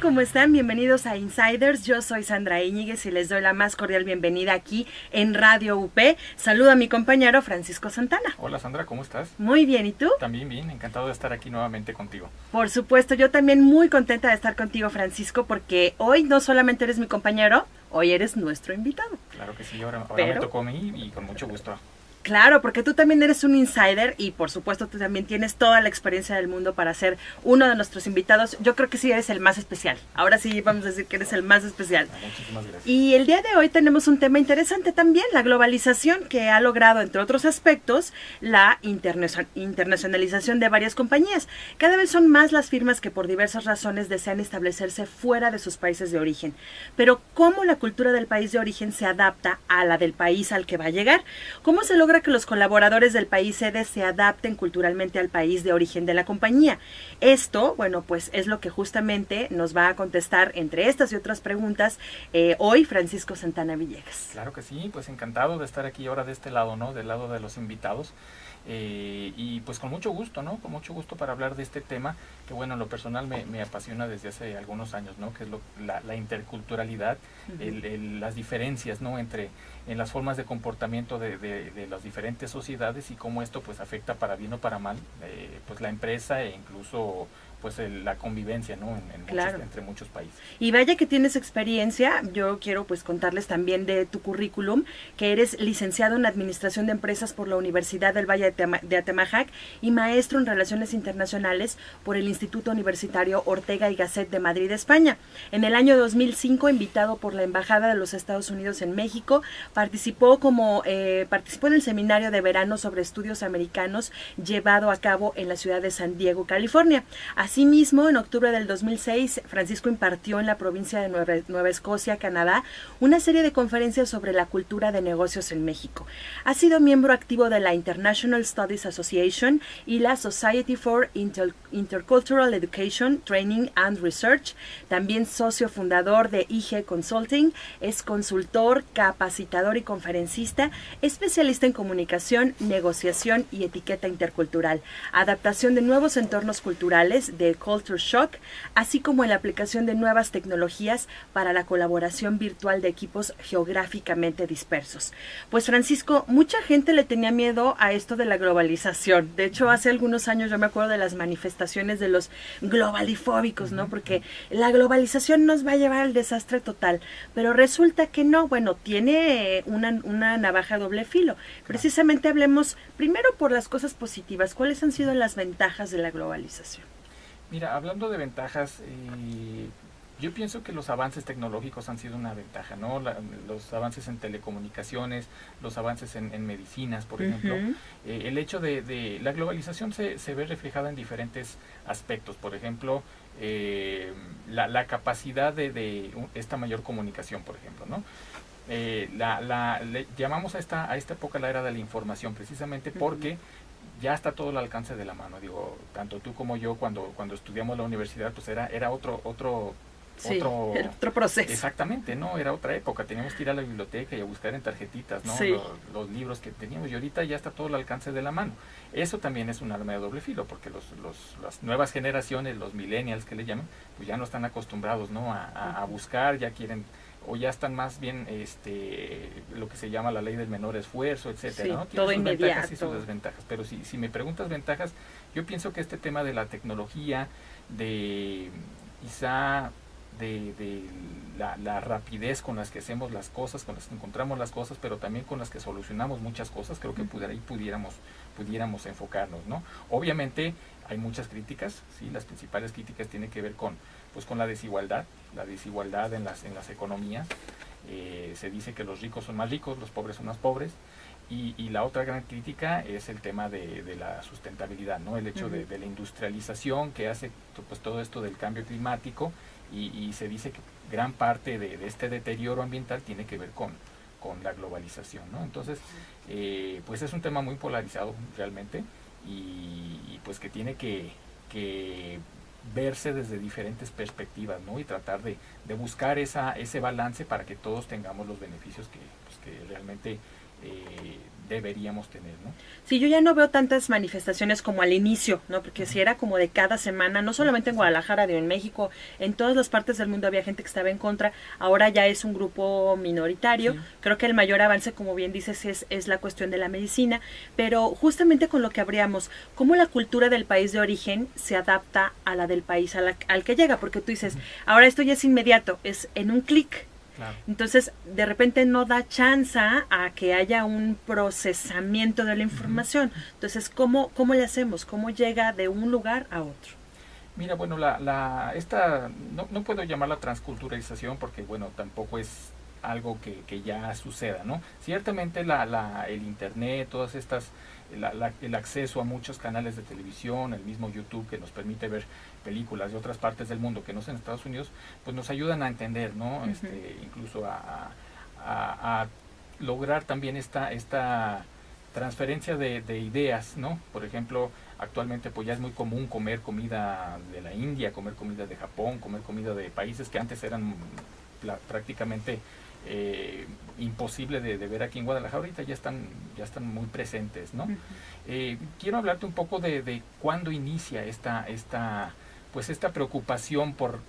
¿cómo están? Bienvenidos a Insiders. Yo soy Sandra Íñiguez y les doy la más cordial bienvenida aquí en Radio UP. Saludo a mi compañero Francisco Santana. Hola Sandra, ¿cómo estás? Muy bien, ¿y tú? También bien, encantado de estar aquí nuevamente contigo. Por supuesto, yo también muy contenta de estar contigo, Francisco, porque hoy no solamente eres mi compañero, hoy eres nuestro invitado. Claro que sí, ahora me tocó a mí y con mucho gusto. Claro, porque tú también eres un insider y por supuesto tú también tienes toda la experiencia del mundo para ser uno de nuestros invitados. Yo creo que sí eres el más especial. Ahora sí vamos a decir que eres el más especial. Muchísimas gracias. Y el día de hoy tenemos un tema interesante también, la globalización que ha logrado, entre otros aspectos, la internacionalización de varias compañías. Cada vez son más las firmas que por diversas razones desean establecerse fuera de sus países de origen. Pero ¿cómo la cultura del país de origen se adapta a la del país al que va a llegar? ¿Cómo se logra que los colaboradores del país sede se adapten culturalmente al país de origen de la compañía? Esto, bueno, pues es lo que justamente nos va a contestar, entre estas y otras preguntas, hoy Francisco Santana Villegas. Claro que sí, pues encantado de estar aquí ahora de este lado, ¿no? Del lado de los invitados. Y pues con mucho gusto, ¿no? Con mucho gusto para hablar de este tema que, bueno, en lo personal me apasiona desde hace algunos años, ¿no? Que es la interculturalidad, las diferencias, ¿no? En las formas de comportamiento de las diferentes sociedades y cómo esto pues afecta para bien o para mal pues la empresa e incluso pues la convivencia, ¿no? Claro. Entre muchos países. Y vaya que tienes experiencia. Yo quiero pues contarles también de tu currículum, que eres licenciado en Administración de Empresas por la Universidad del Valle de Atemajac y maestro en Relaciones Internacionales por el Instituto Universitario Ortega y Gasset de Madrid, España. En el año 2005, invitado por la Embajada de los Estados Unidos en México, participó en el seminario de verano sobre estudios americanos llevado a cabo en la ciudad de San Diego, California. Asimismo, en octubre del 2006, Francisco impartió en la provincia de Nueva Escocia, Canadá, una serie de conferencias sobre la cultura de negocios en México. Ha sido miembro activo de la International Studies Association y la Society for Intercultural Education, Training and Research. También socio fundador de IG Consulting, es consultor, capacitador y conferencista, especialista en comunicación, negociación y etiqueta intercultural, adaptación de nuevos entornos culturales, de Culture Shock, así como en la aplicación de nuevas tecnologías para la colaboración virtual de equipos geográficamente dispersos. Pues Francisco, mucha gente le tenía miedo a esto de la globalización. De hecho, hace algunos años yo me acuerdo de las manifestaciones de los globalifóbicos, ¿no? Porque la globalización nos va a llevar al desastre total. Pero resulta que no, bueno, tiene una navaja doble filo. Precisamente hablemos primero por las cosas positivas. ¿Cuáles han sido las ventajas de la globalización? Mira, hablando de ventajas, yo pienso que los avances tecnológicos han sido una ventaja, ¿no? Los avances en telecomunicaciones, los avances en medicinas, por ejemplo. El hecho de la globalización se ve reflejada en diferentes aspectos. Por ejemplo, la capacidad de esta mayor comunicación, por ejemplo, ¿no? Le llamamos a esta época la era de la información, precisamente porque ya está todo al alcance de la mano. Digo, tanto tú como yo cuando estudiamos la universidad, pues era otro proceso. Exactamente, ¿no? Era otra época. Teníamos que ir a la biblioteca y a buscar en tarjetitas, ¿no? Sí. Los libros que teníamos, y ahorita ya está todo al alcance de la mano. Eso también es un arma de doble filo, porque las nuevas generaciones, los millennials que le llaman, pues ya no están acostumbrados, ¿no? A buscar, ya quieren, o ya están más bien lo que se llama la ley del menor esfuerzo, etcétera, sí, ¿no? Tiene todo sus inmediato. ventajas y sus desventajas. Pero si me preguntas ventajas, yo pienso que este tema de la tecnología, quizá de la rapidez con las que hacemos las cosas, con las que encontramos las cosas, pero también con las que solucionamos muchas cosas, creo que ahí pudiéramos enfocarnos, ¿no? Obviamente hay muchas críticas, ¿sí? Las principales críticas tienen que ver con la desigualdad en las economías. Se dice que los ricos son más ricos, los pobres son más pobres. Y la otra gran crítica es el tema de la sustentabilidad, ¿no? El hecho de la industrialización que hace pues todo esto del cambio climático, y se dice que gran parte de este deterioro ambiental tiene que ver con la globalización, ¿no? Entonces, pues es un tema muy polarizado realmente, y pues que tiene que verse desde diferentes perspectivas, ¿no? Y tratar de buscar ese balance para que todos tengamos los beneficios que realmente deberíamos tener, ¿no? Sí, yo ya no veo tantas manifestaciones como al inicio, ¿no? Porque si era como de cada semana, no solamente en Guadalajara, en México, en todas las partes del mundo había gente que estaba en contra. Ahora ya es un grupo minoritario. Sí. Creo que el mayor avance, como bien dices, es la cuestión de la medicina. Pero justamente con lo que habríamos, cómo la cultura del país de origen se adapta a la del país al que llega. Porque tú dices, ahora esto ya es inmediato, es en un clic. Claro. Entonces, de repente no da chance a que haya un procesamiento de la información. Entonces, ¿cómo le hacemos? ¿Cómo llega de un lugar a otro? Mira, bueno, no puedo llamarla transculturalización porque, bueno, tampoco es algo que ya suceda, ¿no? Ciertamente el internet, todas estas, el acceso a muchos canales de televisión, el mismo YouTube que nos permite ver películas de otras partes del mundo que no son en Estados Unidos, pues nos ayudan a entender, ¿no? Incluso a lograr también esta transferencia de ideas, ¿no? Por ejemplo, actualmente pues ya es muy común comer comida de la India, comer comida de Japón, comer comida de países que antes eran prácticamente imposible de ver aquí en Guadalajara. Ahorita ya están muy presentes, ¿no? Quiero hablarte un poco de cuándo inicia esta preocupación por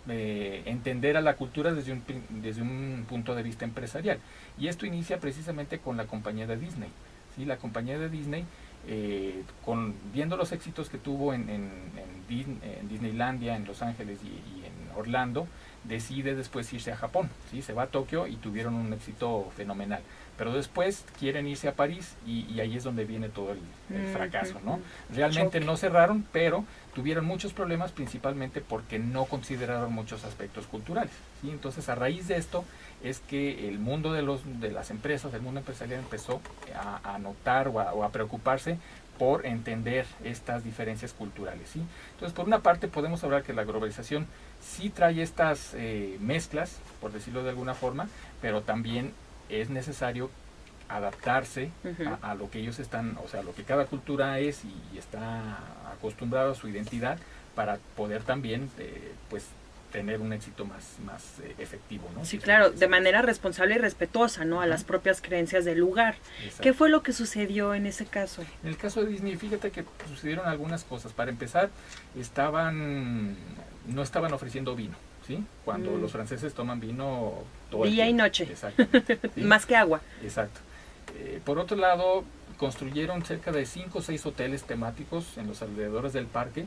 entender a la cultura desde un punto de vista empresarial. Y esto inicia precisamente con la compañía de Disney. ¿Sí? La compañía de Disney, viendo los éxitos que tuvo en Disneylandia, en Los Ángeles y en Orlando, decide después irse a Japón, ¿sí? Se va a Tokio y tuvieron un éxito fenomenal. Pero después quieren irse a París y ahí es donde viene todo el fracaso, ¿no? Realmente no cerraron, pero tuvieron muchos problemas, principalmente porque no consideraron muchos aspectos culturales, ¿sí? Entonces, a raíz de esto es que el mundo de las empresas, el mundo empresarial empezó a notar o a preocuparse por entender estas diferencias culturales, ¿sí? Entonces, por una parte podemos hablar que la globalización sí trae estas mezclas, por decirlo de alguna forma, pero también es necesario adaptarse a lo que ellos están, o sea, lo que cada cultura es y está acostumbrado a su identidad para poder también, pues, tener un éxito más efectivo, ¿no? Sí, claro, de manera responsable y respetuosa, ¿no? A las propias creencias del lugar. Exacto. ¿Qué fue lo que sucedió en ese caso? En el caso de Disney, fíjate que sucedieron algunas cosas. Para empezar, no estaban ofreciendo vino, ¿sí? Cuando los franceses toman vino todo el día tiempo. y noche. Exacto. ¿Sí? Más que agua. Exacto. Por otro lado, construyeron cerca de 5 o 6 hoteles temáticos en los alrededores del parque,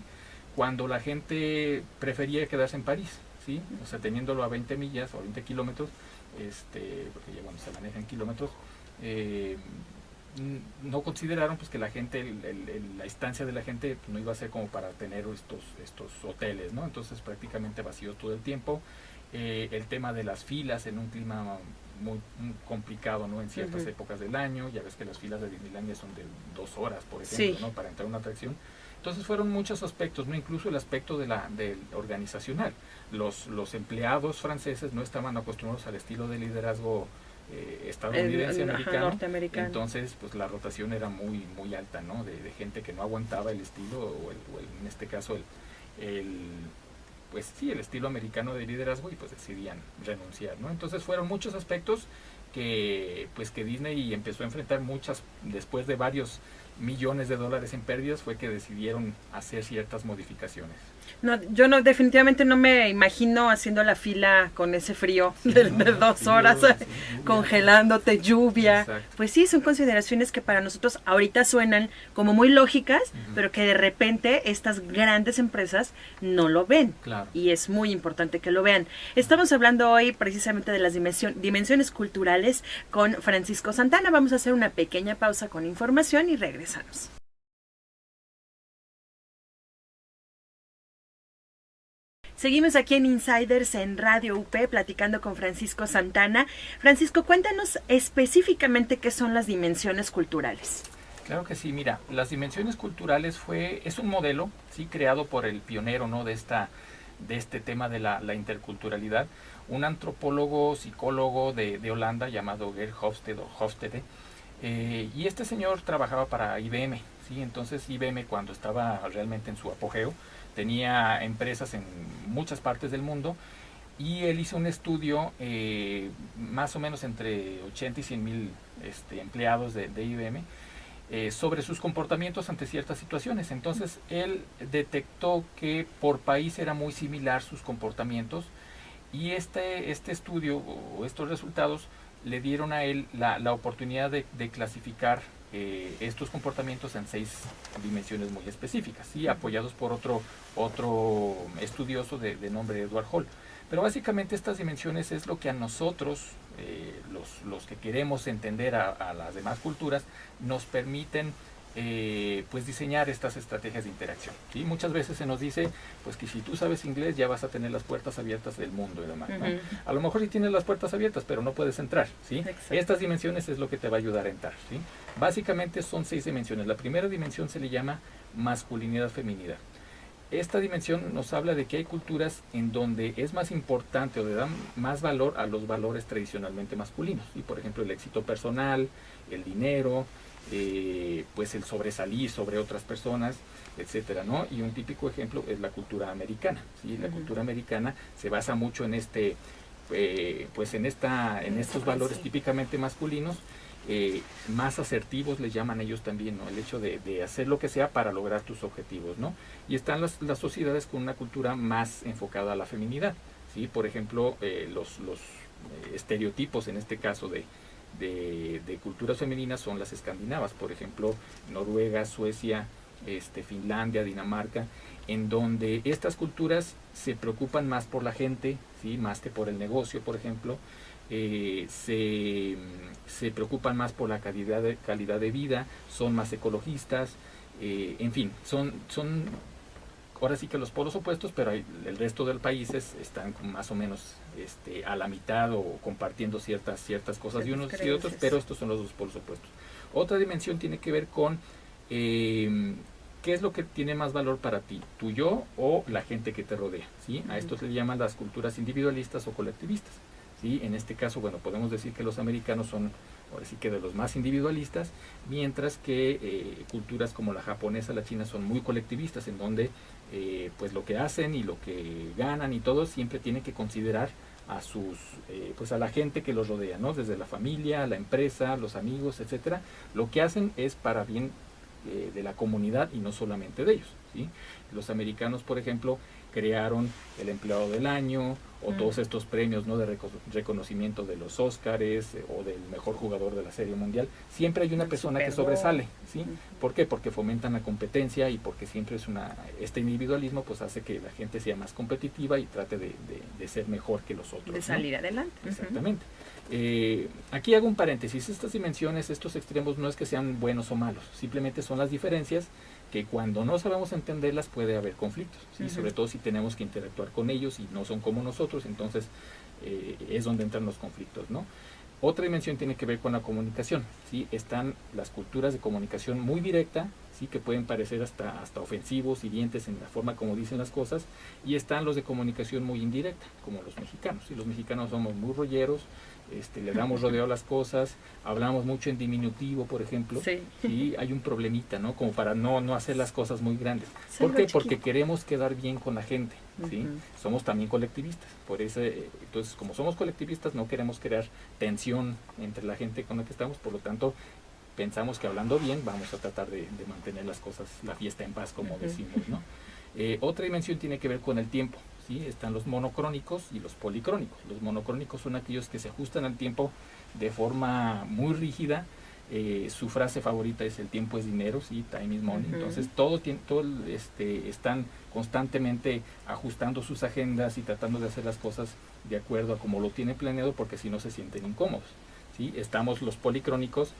cuando la gente prefería quedarse en París, ¿sí? O sea, teniéndolo a 20 millas o 20 kilómetros, porque ya se maneja en kilómetros, no consideraron pues que la gente, la estancia de la gente no iba a ser como para tener estos hoteles, ¿no? Entonces prácticamente vacíos todo el tiempo. El tema de las filas en un clima muy complicado, ¿no? En ciertas épocas del año, ya ves que las filas de Disneylandia son de 2 horas, por ejemplo, ¿no? Para entrar a una atracción. Entonces fueron muchos aspectos, ¿no? Incluso el aspecto del organizacional. Los empleados franceses no estaban acostumbrados al estilo de liderazgo estadounidense, norteamericano. Entonces, pues la rotación era muy alta, ¿no? De gente que no aguantaba el estilo, o en este caso el estilo americano de liderazgo, y pues decidían renunciar, ¿no? Entonces fueron muchos aspectos que Disney empezó a enfrentar, después de varios millones de dólares en pérdidas, fue que decidieron hacer ciertas modificaciones. No, yo definitivamente no me imagino haciendo la fila con ese frío de 2 horas, congelándote, lluvia. Exacto. Pues sí, son consideraciones que para nosotros ahorita suenan como muy lógicas, pero que de repente estas grandes empresas no lo ven. Claro. Y es muy importante que lo vean. Estamos hablando hoy precisamente de las dimensiones culturales con Francisco Santana. Vamos a hacer una pequeña pausa con información y regresamos. Seguimos aquí en Insiders en Radio UP platicando con Francisco Santana. Francisco, cuéntanos específicamente qué son las dimensiones culturales. Claro que sí, mira, las dimensiones culturales es un modelo, sí, creado por el pionero, ¿no? de este tema de la interculturalidad, un antropólogo, psicólogo de Holanda llamado Geert Hofstede, y este señor trabajaba para IBM, ¿sí? Entonces IBM, cuando estaba realmente en su apogeo, tenía empresas en muchas partes del mundo, y él hizo un estudio más o menos entre 80 y 100 mil empleados de IBM, sobre sus comportamientos ante ciertas situaciones. Entonces él detectó que por país era muy similar sus comportamientos, y este estudio o estos resultados le dieron a él la oportunidad de clasificar estos comportamientos en 6 dimensiones muy específicas, ¿sí? Apoyados por otro estudioso de nombre Edward Hall. Pero básicamente estas dimensiones es lo que a nosotros, los que queremos entender a las demás culturas, nos permiten pues diseñar estas estrategias de interacción, ¿sí? Muchas veces se nos dice pues que si tú sabes inglés ya vas a tener las puertas abiertas del mundo y demás, ¿no? A lo mejor sí tienes las puertas abiertas, pero no puedes entrar, ¿sí? Estas dimensiones es lo que te va a ayudar a entrar, ¿sí? Básicamente son 6 dimensiones. La primera dimensión se le llama masculinidad-feminidad. Esta dimensión nos habla de que hay culturas en donde es más importante o le dan más valor a los valores tradicionalmente masculinos, y por ejemplo el éxito personal, el dinero, pues el sobresalir sobre otras personas, etcétera, ¿no? Y un típico ejemplo es la cultura americana, ¿sí? La cultura americana se basa mucho en pues en estos valores típicamente masculinos, más asertivos les llaman ellos también, ¿no? El hecho de hacer lo que sea para lograr tus objetivos, ¿no? Y están las sociedades con una cultura más enfocada a la feminidad, ¿sí? Por ejemplo, los estereotipos en este caso de culturas femeninas son las escandinavas, por ejemplo, Noruega, Suecia, Finlandia, Dinamarca, en donde estas culturas se preocupan más por la gente, ¿sí? Más que por el negocio, por ejemplo. Se preocupan más por la calidad de vida, son más ecologistas, en fin, son ahora sí que los polos opuestos, pero el resto de los países están más o menos a la mitad o compartiendo ciertas cosas de unos y de otros, pero estos son los dos polos opuestos. Otra dimensión tiene que ver con qué es lo que tiene más valor para ti, tu yo o la gente que te rodea, ¿sí? A esto se le llaman las culturas individualistas o colectivistas, ¿sí? En este caso, bueno, podemos decir que los americanos son ahora sí que de los más individualistas, mientras que culturas como la japonesa, la china son muy colectivistas, en donde pues lo que hacen y lo que ganan y todo siempre tienen que considerar a pues a la gente que los rodea, ¿no? Desde la familia, la empresa, los amigos, etcétera. Lo que hacen es para bien de la comunidad y no solamente de ellos, ¿sí? Los americanos, por ejemplo, crearon el empleado del año o todos estos premios, ¿no? De reconocimiento de los Óscares o del mejor jugador de la Serie Mundial. Siempre hay una persona que sobresale, ¿sí? ¿Por qué? Porque fomentan la competencia y porque siempre es este individualismo pues hace que la gente sea más competitiva y trate de ser mejor que los otros, de salir, ¿no? Adelante. Exactamente. Aquí hago un paréntesis. Estas dimensiones, estos extremos no es que sean buenos o malos, simplemente son las diferencias que cuando no sabemos entenderlas puede haber conflictos, ¿sí? Sobre todo si tenemos que interactuar con ellos y no son como nosotros, entonces es donde entran los conflictos, ¿no? Otra dimensión tiene que ver con la comunicación, ¿sí? Están las culturas de comunicación muy directa, ¿sí? Que pueden parecer hasta ofensivos, hirientes en la forma como dicen las cosas, y están los de comunicación muy indirecta, como los mexicanos, y los mexicanos somos muy rolleros, le damos rodeo a las cosas, hablamos mucho en diminutivo, por ejemplo, sí, hay un problemita, ¿no? Como para no hacer las cosas muy grandes. ¿Por qué? Porque queremos quedar bien con la gente, ¿sí? Somos también colectivistas, por eso, entonces, como somos colectivistas, no queremos crear tensión entre la gente con la que estamos, por lo tanto, pensamos que hablando bien vamos a tratar de mantener las cosas, la fiesta en paz, como decimos, ¿no? Otra dimensión tiene que ver con el tiempo, ¿sí? Están los monocrónicos y los policrónicos. Los monocrónicos son aquellos que se ajustan al tiempo de forma muy rígida. Su frase favorita es el tiempo es dinero, ¿sí? Time is money. Entonces están constantemente ajustando sus agendas y tratando de hacer las cosas de acuerdo a como lo tienen planeado, porque si no se sienten incómodos, ¿sí? Estamos los policrónicos,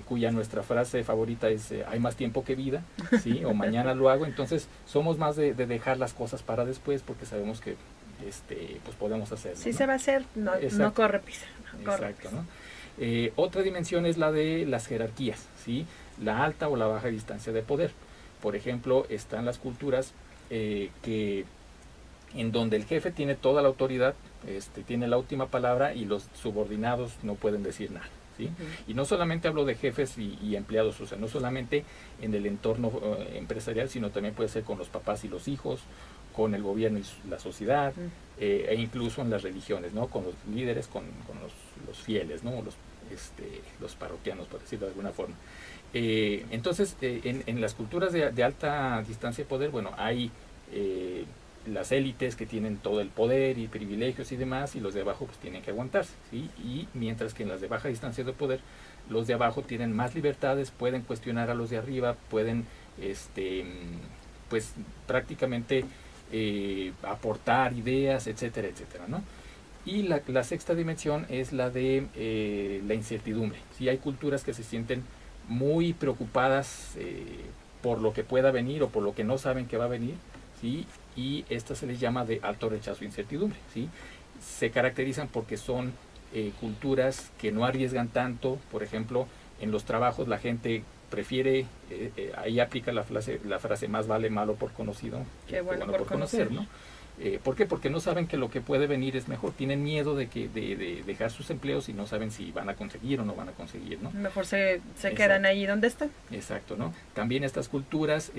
cuya nuestra frase favorita es hay más tiempo que vida, ¿sí? O mañana lo hago. Entonces somos más de dejar las cosas para después, porque sabemos que pues podemos hacerlo, si ¿no? se va a hacer, no corre prisa. Exacto, ¿no? Otra dimensión es la de las jerarquías, ¿sí? La alta o la baja distancia de poder. Por ejemplo, están las culturas en donde el jefe tiene toda la autoridad, tiene la última palabra y los subordinados no pueden decir nada, ¿sí? Y no solamente hablo de jefes y empleados, o sea, no solamente en el entorno empresarial, sino también puede ser con los papás y los hijos, con el gobierno y la sociedad, e incluso en las religiones, ¿no? Con los líderes, con los fieles, ¿no? Los parroquianos, por decirlo de alguna forma. Entonces, en las culturas de alta distancia de poder, bueno, hay las élites que tienen todo el poder y privilegios y demás, y los de abajo pues tienen que aguantarse, ¿sí? Y mientras que en las de baja distancia de poder, los de abajo tienen más libertades, pueden cuestionar a los de arriba, pueden pues prácticamente aportar ideas, etcétera, etcétera, ¿no? Y la sexta dimensión es la de la incertidumbre. ¿Sí? Hay culturas que se sienten muy preocupadas por lo que pueda venir o por lo que no saben que va a venir, ¿sí? Y esta se les llama de alto rechazo e incertidumbre, ¿sí? Se caracterizan porque son culturas que no arriesgan tanto. Por ejemplo, en los trabajos la gente prefiere, ahí aplica la frase más vale malo por conocido que bueno por conocer, ¿no? ¿Por qué? Porque no saben que lo que puede venir es mejor. Tienen miedo de dejar sus empleos y no saben si van a conseguir o no van a conseguir, ¿no? Mejor se quedan ahí donde están. Exacto, ¿no? También estas culturas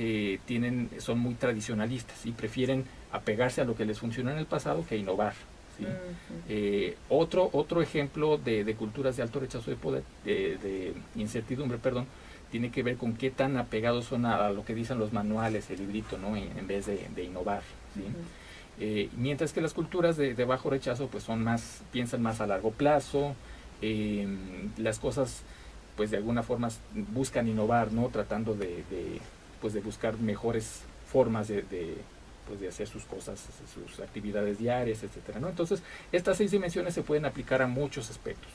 son muy tradicionalistas y prefieren apegarse a lo que les funcionó en el pasado que innovar, ¿sí? Otro ejemplo de culturas de alto rechazo de poder, de incertidumbre, perdón, tiene que ver con qué tan apegados son a lo que dicen los manuales, el librito, ¿no? En vez de innovar, ¿sí? Mientras que las culturas de bajo rechazo pues piensan más a largo plazo, las cosas pues de alguna forma buscan innovar, ¿no? Tratando de buscar mejores formas de hacer sus cosas, sus actividades diarias, etcétera, ¿no? Entonces, estas 6 dimensiones se pueden aplicar a muchos aspectos: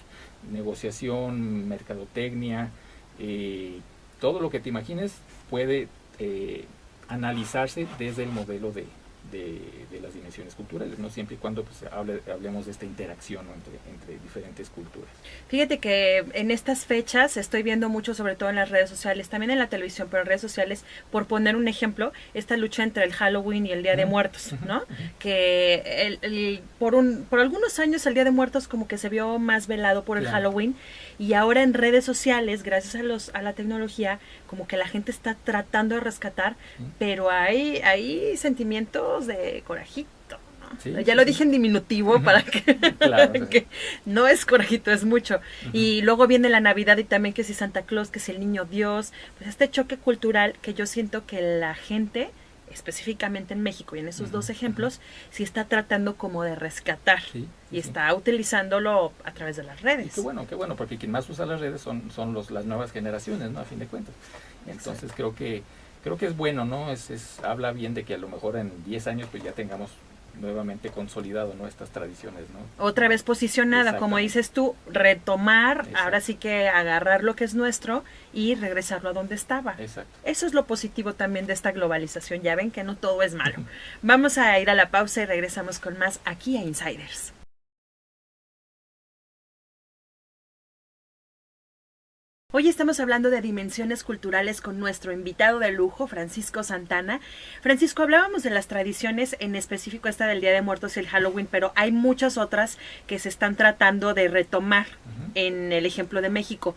negociación, mercadotecnia, todo lo que te imagines puede analizarse desde el modelo de las dimensiones culturales, ¿no? Siempre y cuando pues, hablemos de esta interacción, ¿no? entre diferentes culturas. Fíjate que en estas fechas estoy viendo mucho, sobre todo en las redes sociales, también en la televisión, pero en redes sociales, por poner un ejemplo, esta lucha entre el Halloween y el Día de Muertos, ¿no? Que por algunos años el Día de Muertos como que se vio más velado por el Halloween, y ahora en redes sociales, gracias a la tecnología, como que la gente está tratando de rescatar, pero hay sentimientos de corajito, ¿no? Sí, ya lo dije en diminutivo para que, claro, que no es corajito, es mucho. Y luego viene la Navidad y también que si Santa Claus, que si el Niño Dios, pues este choque cultural que yo siento que la gente, específicamente en México y en esos dos ejemplos, sí está tratando como de rescatar y está utilizándolo a través de las redes. Qué bueno, porque quien más usa las redes son las nuevas generaciones, ¿no? A fin de cuentas. Entonces creo que es bueno, ¿no? Habla bien de que a lo mejor en 10 años pues ya tengamos nuevamente consolidado, ¿no? Estas tradiciones, ¿no? Otra vez posicionada, como dices tú, retomar, exacto, ahora sí que agarrar lo que es nuestro y regresarlo a donde estaba. Exacto. Eso es lo positivo también de esta globalización, ya ven que no todo es malo. Vamos a ir a la pausa y regresamos con más aquí a Insiders. Hoy estamos hablando de dimensiones culturales con nuestro invitado de lujo, Francisco Santana. Francisco, hablábamos de las tradiciones, en específico esta del Día de Muertos y el Halloween, pero hay muchas otras que se están tratando de retomar en el ejemplo de México.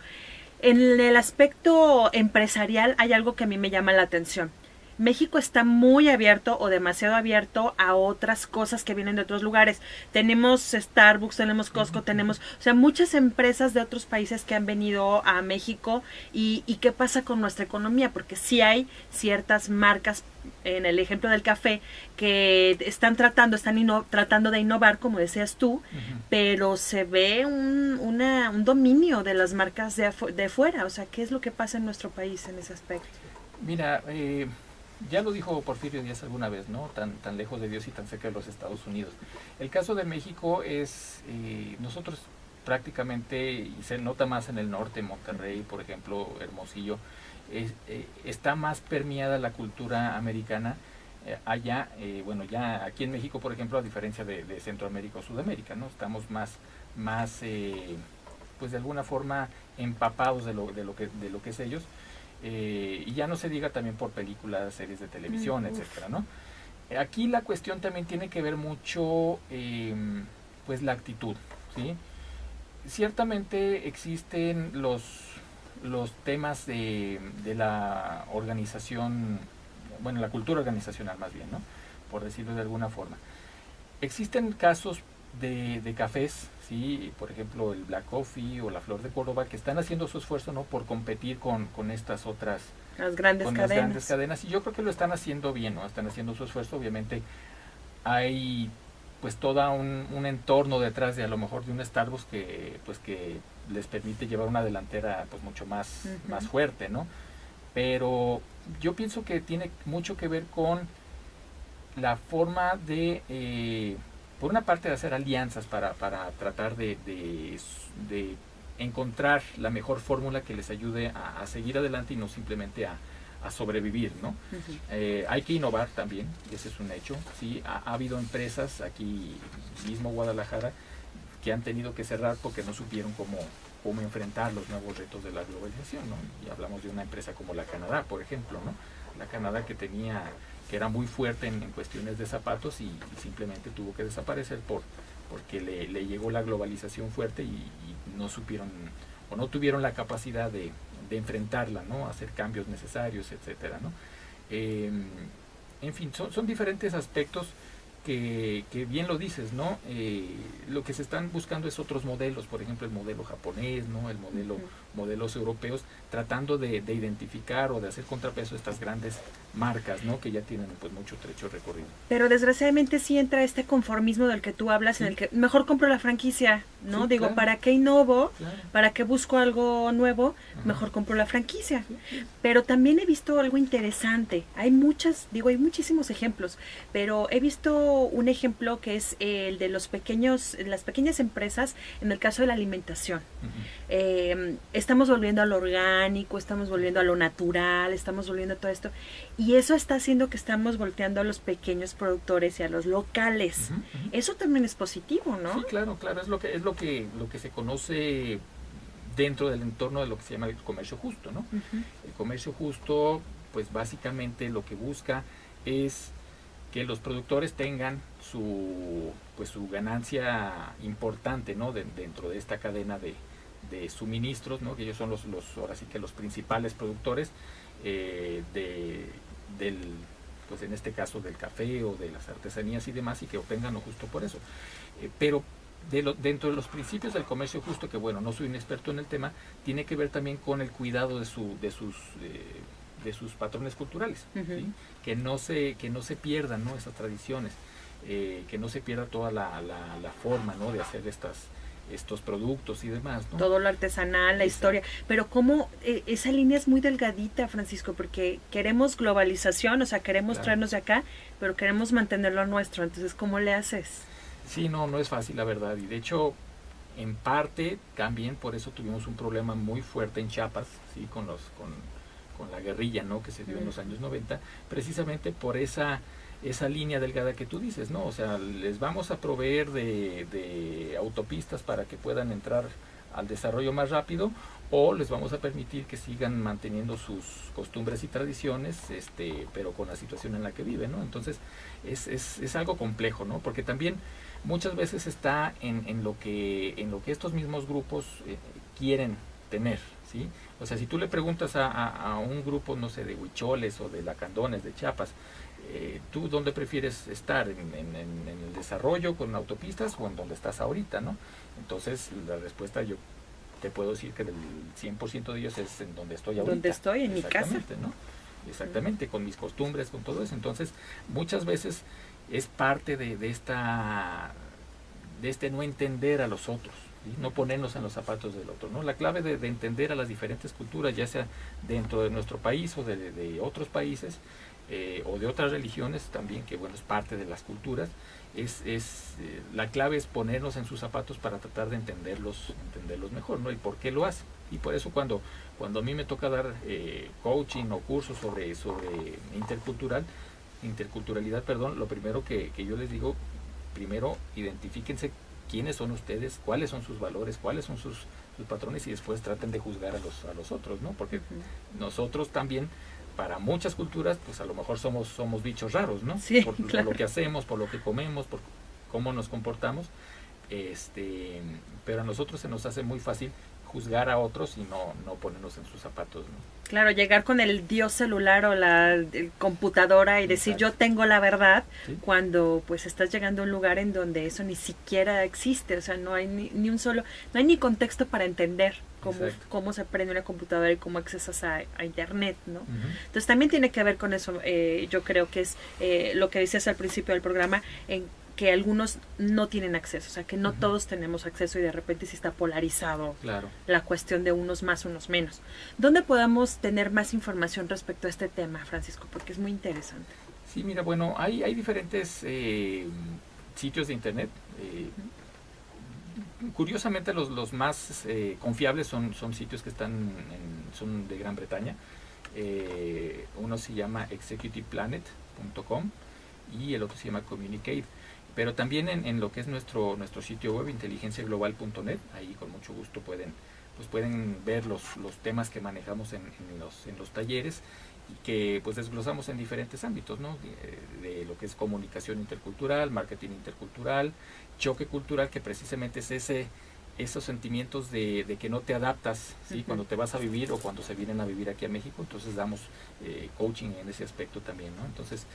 En el aspecto empresarial hay algo que a mí me llama la atención. México está muy abierto o demasiado abierto a otras cosas que vienen de otros lugares. Tenemos Starbucks, tenemos Costco, tenemos, o sea, muchas empresas de otros países que han venido a México. ¿Y qué pasa con nuestra economía? Porque sí hay ciertas marcas, en el ejemplo del café, que están tratando de innovar, como decías tú, pero se ve un dominio de las marcas de fuera. O sea, ¿qué es lo que pasa en nuestro país en ese aspecto? Mira, ya lo dijo Porfirio Díaz alguna vez, ¿no? Tan lejos de Dios y tan cerca de los Estados Unidos. El caso de México es, nosotros prácticamente, y se nota más en el norte, Monterrey, por ejemplo, Hermosillo, está más permeada la cultura americana allá. Bueno, ya aquí en México, por ejemplo, a diferencia de Centroamérica o Sudamérica, ¿no? Estamos más pues de alguna forma empapados de lo que es ellos. Y ya no se diga también por películas, series de televisión, etcétera, ¿no? Aquí la cuestión también tiene que ver mucho pues la actitud, ¿sí? Ciertamente existen los temas de la organización, bueno, la cultura organizacional más bien, ¿no? por decirlo de alguna forma. Existen casos de cafés, ¿sí? Por ejemplo el Black Coffee o la Flor de Córdoba, que están haciendo su esfuerzo, ¿no?, por competir con estas otras, las grandes con cadenas. las grandes cadenas, y yo creo que lo están haciendo bien, ¿no? Están haciendo su esfuerzo. Obviamente hay pues todo un entorno detrás de, a lo mejor, de un Starbucks que pues que les permite llevar una delantera pues mucho más, más fuerte, ¿no? Pero yo pienso que tiene mucho que ver con la forma de, por una parte, de hacer alianzas para tratar de encontrar la mejor fórmula que les ayude a seguir adelante y no simplemente a sobrevivir, ¿no? Hay que innovar también, ese es un hecho, ¿sí? Ha habido empresas aquí mismo Guadalajara que han tenido que cerrar porque no supieron cómo enfrentar los nuevos retos de la globalización, ¿no? Y hablamos de una empresa como la Canadá, por ejemplo, ¿no? La Canadá que era muy fuerte en cuestiones de zapatos y simplemente tuvo que desaparecer porque le llegó la globalización fuerte y no supieron o no tuvieron la capacidad de enfrentarla, ¿no? Hacer cambios necesarios, etcétera, ¿no? En fin, son diferentes aspectos que bien lo dices, ¿no? Lo que se están buscando es otros modelos, por ejemplo el modelo japonés, ¿no? Modelos europeos, tratando de identificar o de hacer contrapeso a estas grandes marcas, ¿no? Que ya tienen pues mucho trecho recorrido. Pero desgraciadamente sí entra este conformismo del que tú hablas, sí, en el que mejor compro la franquicia, ¿no? Sí, digo, claro. ¿Para qué innovo? Claro. ¿Para qué busco algo nuevo? Mejor compro la franquicia. Sí. Pero también he visto algo interesante. Hay muchísimos ejemplos, pero he visto un ejemplo que es el de las pequeñas empresas en el caso de la alimentación. Estamos volviendo a lo orgánico, estamos volviendo a lo natural, estamos volviendo a todo esto, y eso está haciendo que estamos volteando a los pequeños productores y a los locales. Eso también es positivo, ¿no? Sí, claro, es lo que se conoce dentro del entorno de lo que se llama el comercio justo, ¿no? El comercio justo, pues básicamente lo que busca es que los productores tengan su ganancia importante, ¿no? Dentro de esta cadena de suministros, ¿no? Que ellos son ahora sí que los principales productores pues en este caso del café o de las artesanías y demás, y que obtengan lo justo por eso. Pero dentro de los principios del comercio justo, que bueno, no soy un experto en el tema, tiene que ver también con el cuidado de sus patrones culturales, ¿sí? que no se pierdan, ¿no? Esas tradiciones, que no se pierda toda la forma, ¿no? De hacer estos productos y demás, ¿no? Todo lo artesanal, la historia, pero cómo esa línea es muy delgadita, Francisco, porque queremos globalización, o sea, queremos traernos de acá, pero queremos mantenerlo nuestro, entonces, ¿cómo le haces? Sí, no es fácil, la verdad, y de hecho, en parte, también por eso tuvimos un problema muy fuerte en Chiapas, ¿sí? Con la guerrilla, ¿no? Que se dio en los años 90, precisamente por esa línea delgada que tú dices, ¿no? O sea, les vamos a proveer de autopistas para que puedan entrar al desarrollo más rápido, o les vamos a permitir que sigan manteniendo sus costumbres y tradiciones, pero con la situación en la que viven, ¿no? Entonces, es algo complejo, ¿no? Porque también muchas veces está en lo que estos mismos grupos quieren tener, ¿sí? O sea, si tú le preguntas a un grupo, no sé, de huicholes o de lacandones, de Chiapas, ¿tú dónde prefieres estar? ¿En el desarrollo con autopistas o en donde estás ahorita, no? Entonces, la respuesta yo te puedo decir que el 100% de ellos es en donde estoy ahorita. Donde estoy, en mi casa. ¿No? Exactamente, con mis costumbres, con todo eso. Entonces, muchas veces es parte de este no entender a los otros, ¿sí? No ponernos en los zapatos del otro, ¿no? La clave de entender a las diferentes culturas, ya sea dentro de nuestro país o de otros países, o de otras religiones también, que bueno, es parte de las culturas, la clave es ponernos en sus zapatos para tratar de entenderlos mejor, ¿no? Y por qué lo hacen. Y por eso cuando a mí me toca dar coaching o cursos sobre interculturalidad, lo primero que yo les digo, primero identifíquense quiénes son ustedes, cuáles son sus valores, cuáles son sus patrones, y después traten de juzgar a los otros, ¿no? Porque nosotros también, para muchas culturas, pues a lo mejor somos bichos raros, ¿no? Sí, por lo que hacemos, por lo que comemos, por cómo nos comportamos, pero a nosotros se nos hace muy fácil juzgar a otros y no ponernos en sus zapatos, ¿no? Claro, llegar con el dios celular o la computadora y decir yo tengo la verdad, ¿sí? Cuando pues estás llegando a un lugar en donde eso ni siquiera existe, o sea, no hay ni un solo, no hay ni contexto para entender cómo se prende una computadora y cómo accesas a internet, ¿no? Entonces también tiene que ver con eso, yo creo que es lo que decías al principio del programa, en que algunos no tienen acceso, o sea, que no todos tenemos acceso y de repente sí está polarizado la cuestión de unos más, unos menos. ¿Dónde podamos tener más información respecto a este tema, Francisco? Porque es muy interesante. Sí, mira, bueno, hay diferentes sitios de internet. Curiosamente, los más confiables son sitios que son de Gran Bretaña. Uno se llama executiveplanet.com y el otro se llama Communicate. Pero también en lo que es nuestro sitio web, inteligenciaglobal.net, ahí con mucho gusto pueden ver los temas que manejamos en los talleres y que pues desglosamos en diferentes ámbitos, ¿no? De lo que es comunicación intercultural, marketing intercultural, choque cultural, que precisamente es esos sentimientos de que no te adaptas, ¿sí? Cuando te vas a vivir o cuando se vienen a vivir aquí a México. Entonces damos coaching en ese aspecto también, ¿no? Entonces,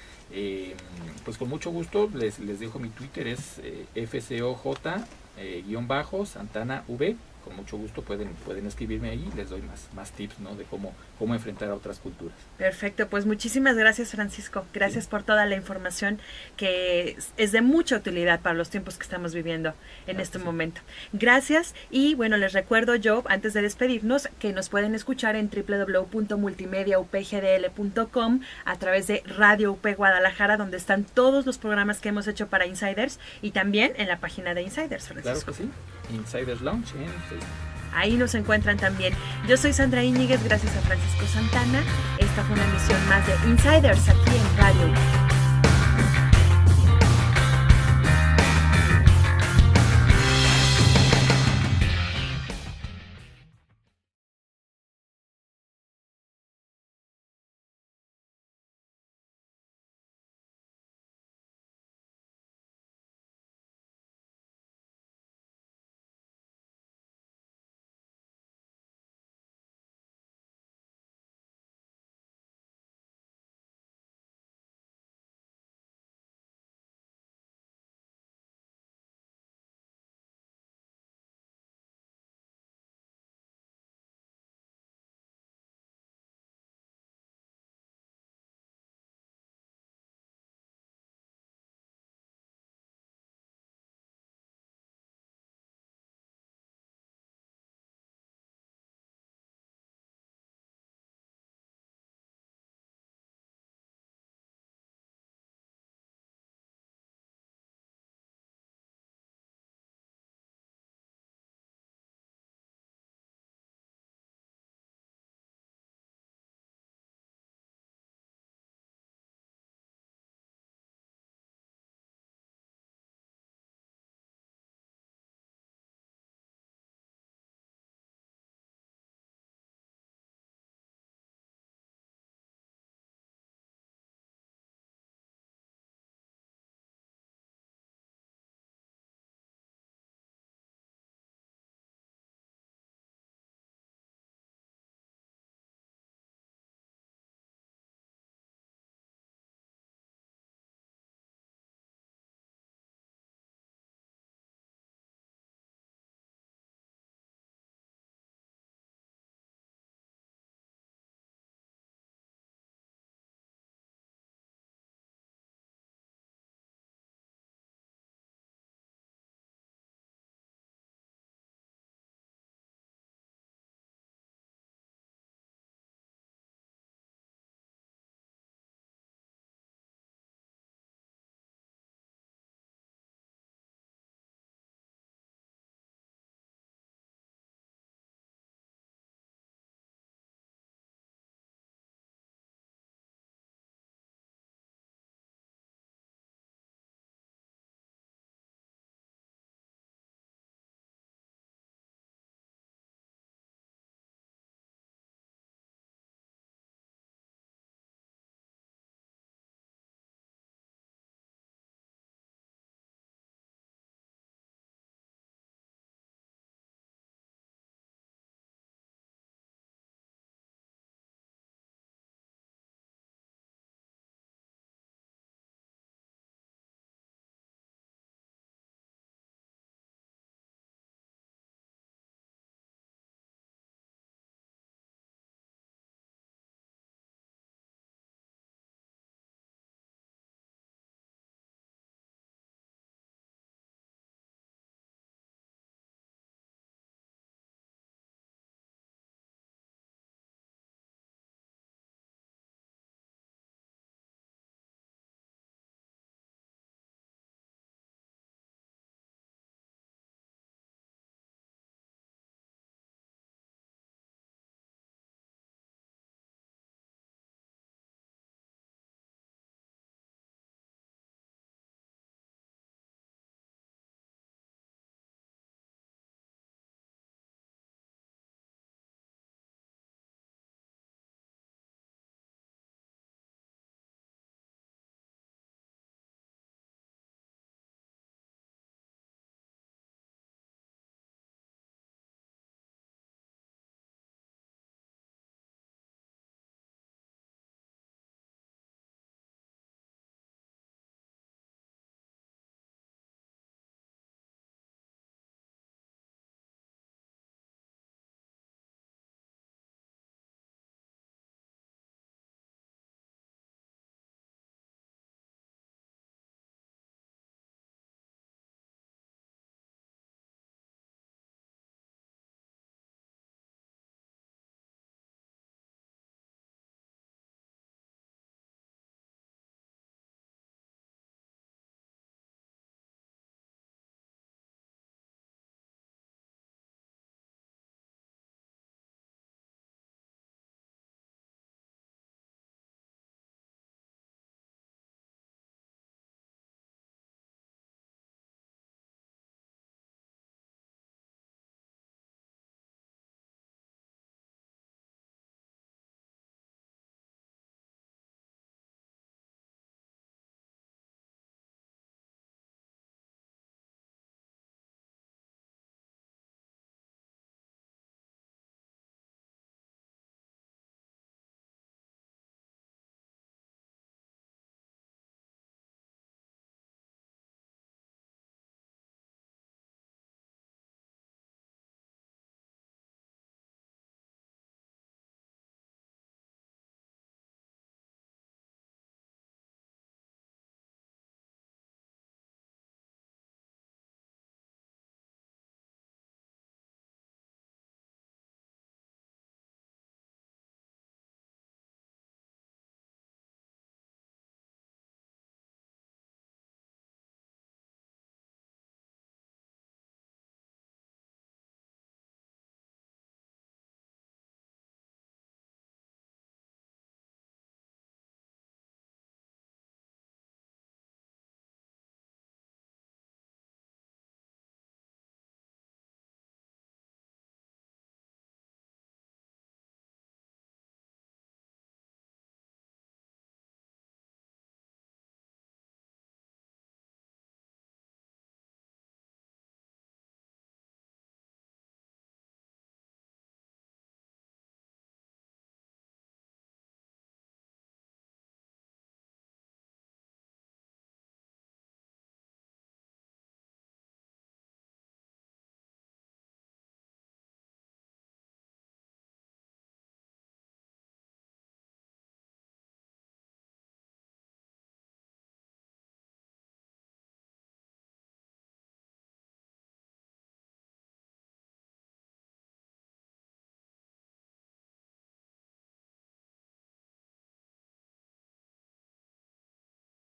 pues con mucho gusto les dejo mi Twitter, es FCOJ_SantanaV. Con mucho gusto pueden escribirme ahí y les doy más tips, ¿no? De cómo enfrentar a otras culturas. Perfecto, pues muchísimas gracias, Francisco. Gracias por toda la información que es de mucha utilidad para los tiempos que estamos viviendo en este momento. Gracias y bueno, les recuerdo yo, antes de despedirnos, que nos pueden escuchar en www.multimediaupgdl.com a través de Radio UP Guadalajara, donde están todos los programas que hemos hecho para Insiders y también en la página de Insiders, Francisco. Claro que sí, Insiders Lounge en Facebook. Ahí nos encuentran también. Yo soy Sandra Íñiguez, gracias a Francisco Santana. Esta fue una emisión más de Insiders aquí en Radio.